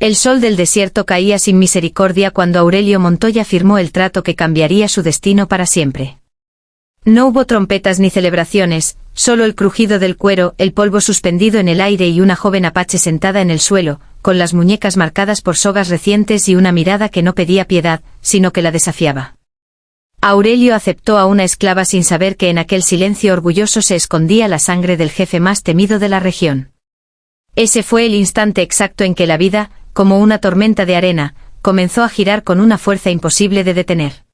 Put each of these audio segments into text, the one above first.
El sol del desierto caía sin misericordia cuando Aurelio Montoya firmó el trato que cambiaría su destino para siempre. No hubo trompetas ni celebraciones, solo el crujido del cuero, el polvo suspendido en el aire y una joven apache sentada en el suelo, con las muñecas marcadas por sogas recientes y una mirada que no pedía piedad, sino que la desafiaba. Aurelio aceptó a una esclava sin saber que en aquel silencio orgulloso se escondía la sangre del jefe más temido de la región. Ese fue el instante exacto en que la vida, como una tormenta de arena, comenzó a girar con una fuerza imposible de detener.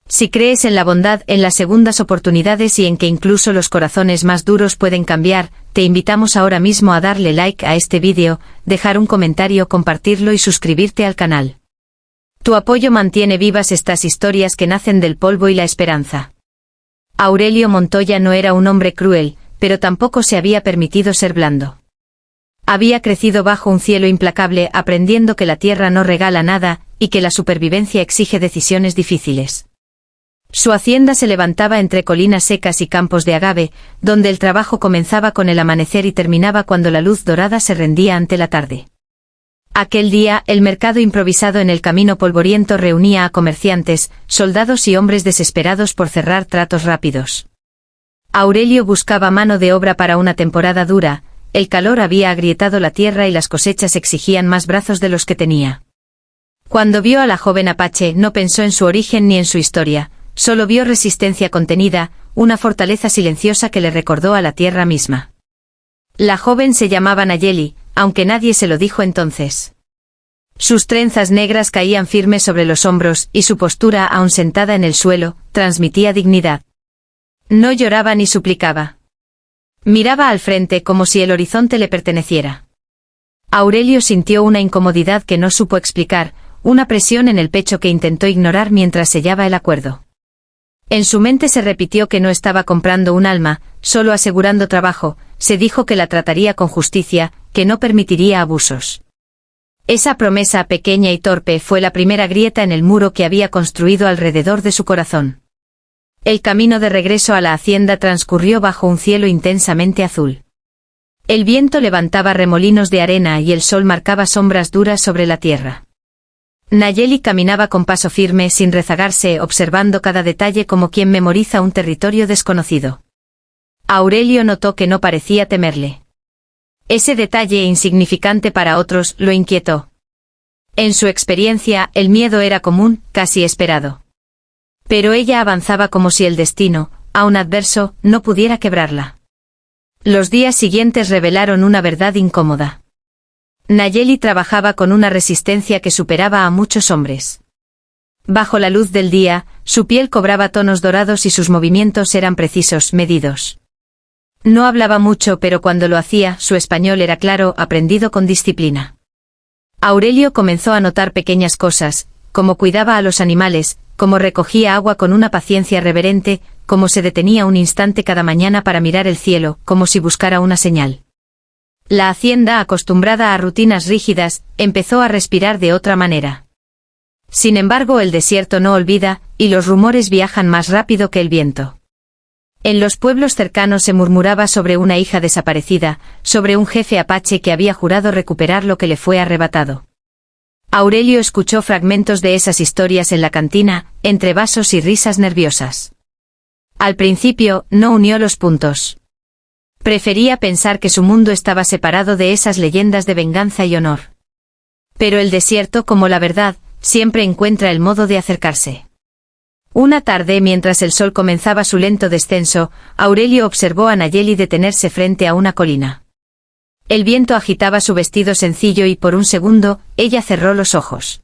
Si crees en la bondad, en las segundas oportunidades y en que incluso los corazones más duros pueden cambiar, te invitamos ahora mismo a darle like a este vídeo, dejar un comentario, compartirlo y suscribirte al canal. Tu apoyo mantiene vivas estas historias que nacen del polvo y la esperanza. Aurelio Montoya no era un hombre cruel, pero tampoco se había permitido ser blando. Había crecido bajo un cielo implacable, aprendiendo que la tierra no regala nada, y que la supervivencia exige decisiones difíciles. Su hacienda se levantaba entre colinas secas y campos de agave, donde el trabajo comenzaba con el amanecer y terminaba cuando la luz dorada se rendía ante la tarde. Aquel día, el mercado improvisado en el camino polvoriento reunía a comerciantes, soldados y hombres desesperados por cerrar tratos rápidos. Aurelio buscaba mano de obra para una temporada dura, el calor había agrietado la tierra y las cosechas exigían más brazos de los que tenía. Cuando vio a la joven apache, no pensó en su origen ni en su historia, solo vio resistencia contenida, una fortaleza silenciosa que le recordó a la tierra misma. La joven se llamaba Nayeli, aunque nadie se lo dijo entonces. Sus trenzas negras caían firmes sobre los hombros y su postura, aún sentada en el suelo, transmitía dignidad. No lloraba ni suplicaba. Miraba al frente como si el horizonte le perteneciera. Aurelio sintió una incomodidad que no supo explicar, una presión en el pecho que intentó ignorar mientras sellaba el acuerdo. En su mente se repitió que no estaba comprando un alma, solo asegurando trabajo, se dijo que la trataría con justicia, que no permitiría abusos. Esa promesa pequeña y torpe fue la primera grieta en el muro que había construido alrededor de su corazón. El camino de regreso a la hacienda transcurrió bajo un cielo intensamente azul. El viento levantaba remolinos de arena y el sol marcaba sombras duras sobre la tierra. Nayeli caminaba con paso firme sin rezagarse, observando cada detalle como quien memoriza un territorio desconocido. Aurelio notó que no parecía temerle. Ese detalle insignificante para otros lo inquietó. En su experiencia, el miedo era común, casi esperado. Pero ella avanzaba como si el destino, aun adverso, no pudiera quebrarla. Los días siguientes revelaron una verdad incómoda. Nayeli trabajaba con una resistencia que superaba a muchos hombres. Bajo la luz del día, su piel cobraba tonos dorados y sus movimientos eran precisos, medidos. No hablaba mucho, pero cuando lo hacía, su español era claro, aprendido con disciplina. Aurelio comenzó a notar pequeñas cosas, como cuidaba a los animales, como recogía agua con una paciencia reverente, como se detenía un instante cada mañana para mirar el cielo, como si buscara una señal. La hacienda, acostumbrada a rutinas rígidas, empezó a respirar de otra manera. Sin embargo, el desierto no olvida, y los rumores viajan más rápido que el viento. En los pueblos cercanos se murmuraba sobre una hija desaparecida, sobre un jefe apache que había jurado recuperar lo que le fue arrebatado. Aurelio escuchó fragmentos de esas historias en la cantina, entre vasos y risas nerviosas. Al principio, no unió los puntos. Prefería pensar que su mundo estaba separado de esas leyendas de venganza y honor. Pero el desierto, como la verdad, siempre encuentra el modo de acercarse. Una tarde, mientras el sol comenzaba su lento descenso, Aurelio observó a Nayeli detenerse frente a una colina. El viento agitaba su vestido sencillo y por un segundo, ella cerró los ojos.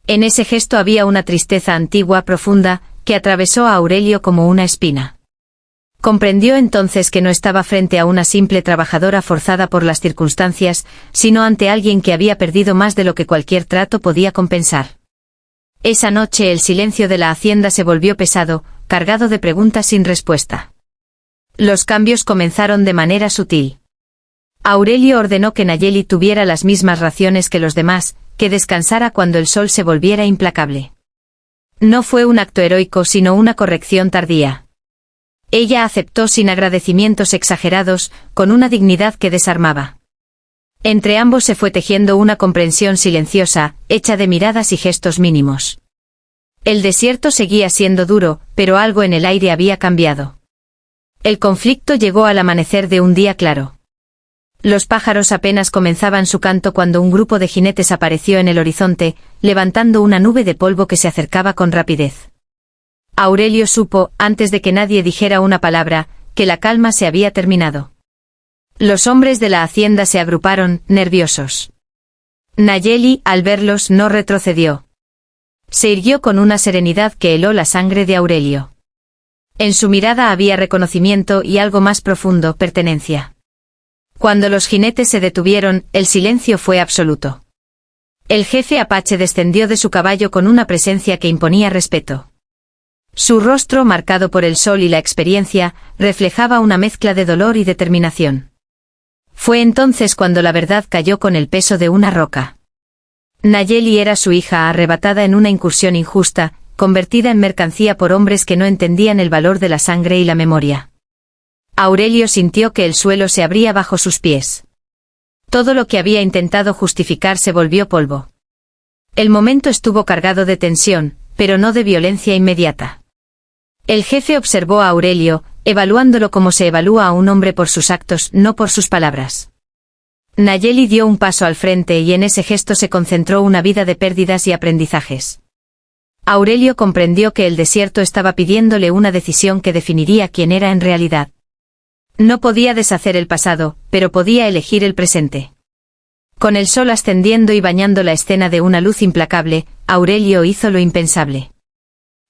En ese gesto había una tristeza antigua, profunda, que atravesó a Aurelio como una espina. Comprendió entonces que no estaba frente a una simple trabajadora forzada por las circunstancias, sino ante alguien que había perdido más de lo que cualquier trato podía compensar. Esa noche el silencio de la hacienda se volvió pesado, cargado de preguntas sin respuesta. Los cambios comenzaron de manera sutil. Aurelio ordenó que Nayeli tuviera las mismas raciones que los demás, que descansara cuando el sol se volviera implacable. No fue un acto heroico sino una corrección tardía. Ella aceptó sin agradecimientos exagerados, con una dignidad que desarmaba. Entre ambos se fue tejiendo una comprensión silenciosa, hecha de miradas y gestos mínimos. El desierto seguía siendo duro, pero algo en el aire había cambiado. El conflicto llegó al amanecer de un día claro. Los pájaros apenas comenzaban su canto cuando un grupo de jinetes apareció en el horizonte, levantando una nube de polvo que se acercaba con rapidez. Aurelio supo, antes de que nadie dijera una palabra, que la calma se había terminado. Los hombres de la hacienda se agruparon, nerviosos. Nayeli, al verlos, no retrocedió. Se irguió con una serenidad que heló la sangre de Aurelio. En su mirada había reconocimiento y algo más profundo, pertenencia. Cuando los jinetes se detuvieron, el silencio fue absoluto. El jefe apache descendió de su caballo con una presencia que imponía respeto. Su rostro, marcado por el sol y la experiencia, reflejaba una mezcla de dolor y determinación. Fue entonces cuando la verdad cayó con el peso de una roca. Nayeli era su hija arrebatada en una incursión injusta, convertida en mercancía por hombres que no entendían el valor de la sangre y la memoria. Aurelio sintió que el suelo se abría bajo sus pies. Todo lo que había intentado justificar se volvió polvo. El momento estuvo cargado de tensión, pero no de violencia inmediata. El jefe observó a Aurelio, evaluándolo como se evalúa a un hombre por sus actos, no por sus palabras. Nayeli dio un paso al frente y en ese gesto se concentró una vida de pérdidas y aprendizajes. Aurelio comprendió que el desierto estaba pidiéndole una decisión que definiría quién era en realidad. No podía deshacer el pasado, pero podía elegir el presente. Con el sol ascendiendo y bañando la escena de una luz implacable, Aurelio hizo lo impensable.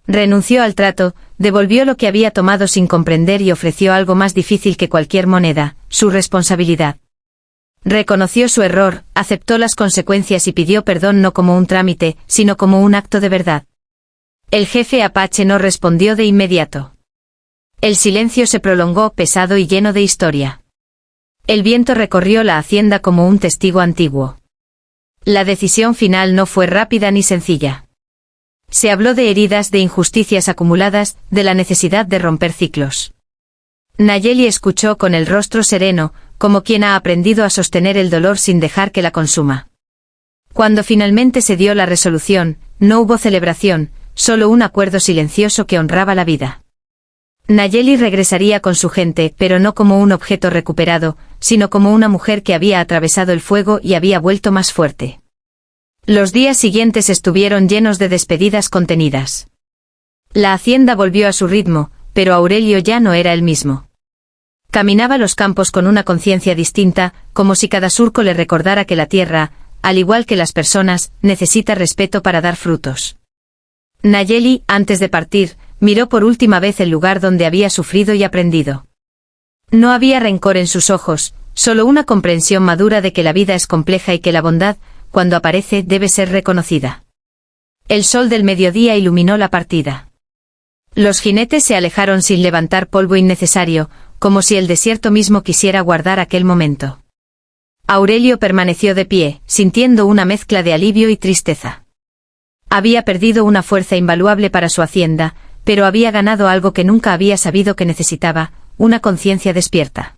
Renunció al trato, devolvió lo que había tomado sin comprender y ofreció algo más difícil que cualquier moneda, su responsabilidad. Reconoció su error, aceptó las consecuencias y pidió perdón no como un trámite, sino como un acto de verdad. El jefe apache no respondió de inmediato. El silencio se prolongó, pesado y lleno de historia. El viento recorrió la hacienda como un testigo antiguo. La decisión final no fue rápida ni sencilla. Se habló de heridas, de injusticias acumuladas, de la necesidad de romper ciclos. Nayeli escuchó con el rostro sereno, como quien ha aprendido a sostener el dolor sin dejar que la consuma. Cuando finalmente se dio la resolución, no hubo celebración, solo un acuerdo silencioso que honraba la vida. Nayeli regresaría con su gente, pero no como un objeto recuperado, sino como una mujer que había atravesado el fuego y había vuelto más fuerte. Los días siguientes estuvieron llenos de despedidas contenidas. La hacienda volvió a su ritmo, pero Aurelio ya no era el mismo. Caminaba los campos con una conciencia distinta, como si cada surco le recordara que la tierra, al igual que las personas, necesita respeto para dar frutos. Nayeli, antes de partir, miró por última vez el lugar donde había sufrido y aprendido. No había rencor en sus ojos, solo una comprensión madura de que la vida es compleja y que la bondad, cuando aparece, debe ser reconocida. El sol del mediodía iluminó la partida. Los jinetes se alejaron sin levantar polvo innecesario, como si el desierto mismo quisiera guardar aquel momento. Aurelio permaneció de pie, sintiendo una mezcla de alivio y tristeza. Había perdido una fuerza invaluable para su hacienda, pero había ganado algo que nunca había sabido que necesitaba, una conciencia despierta.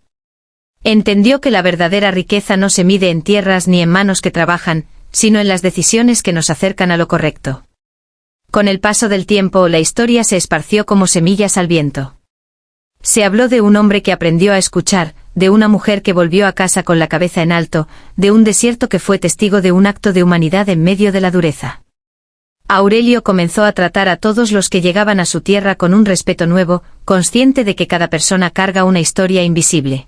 Entendió que la verdadera riqueza no se mide en tierras ni en manos que trabajan, sino en las decisiones que nos acercan a lo correcto. Con el paso del tiempo, la historia se esparció como semillas al viento. Se habló de un hombre que aprendió a escuchar, de una mujer que volvió a casa con la cabeza en alto, de un desierto que fue testigo de un acto de humanidad en medio de la dureza. Aurelio comenzó a tratar a todos los que llegaban a su tierra con un respeto nuevo, consciente de que cada persona carga una historia invisible.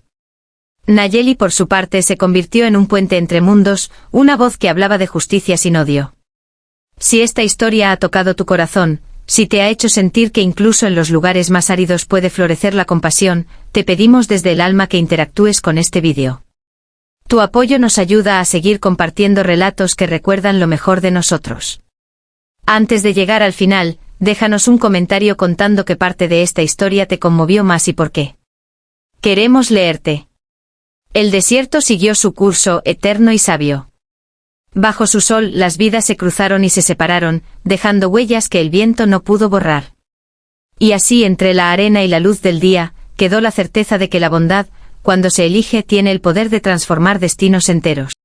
Nayeli, por su parte, se convirtió en un puente entre mundos, una voz que hablaba de justicia sin odio. Si esta historia ha tocado tu corazón, si te ha hecho sentir que incluso en los lugares más áridos puede florecer la compasión, te pedimos desde el alma que interactúes con este vídeo. Tu apoyo nos ayuda a seguir compartiendo relatos que recuerdan lo mejor de nosotros. Antes de llegar al final, déjanos un comentario contando qué parte de esta historia te conmovió más y por qué. Queremos leerte. El desierto siguió su curso, eterno y sabio. Bajo su sol, las vidas se cruzaron y se separaron, dejando huellas que el viento no pudo borrar. Y así, entre la arena y la luz del día, quedó la certeza de que la bondad, cuando se elige, tiene el poder de transformar destinos enteros.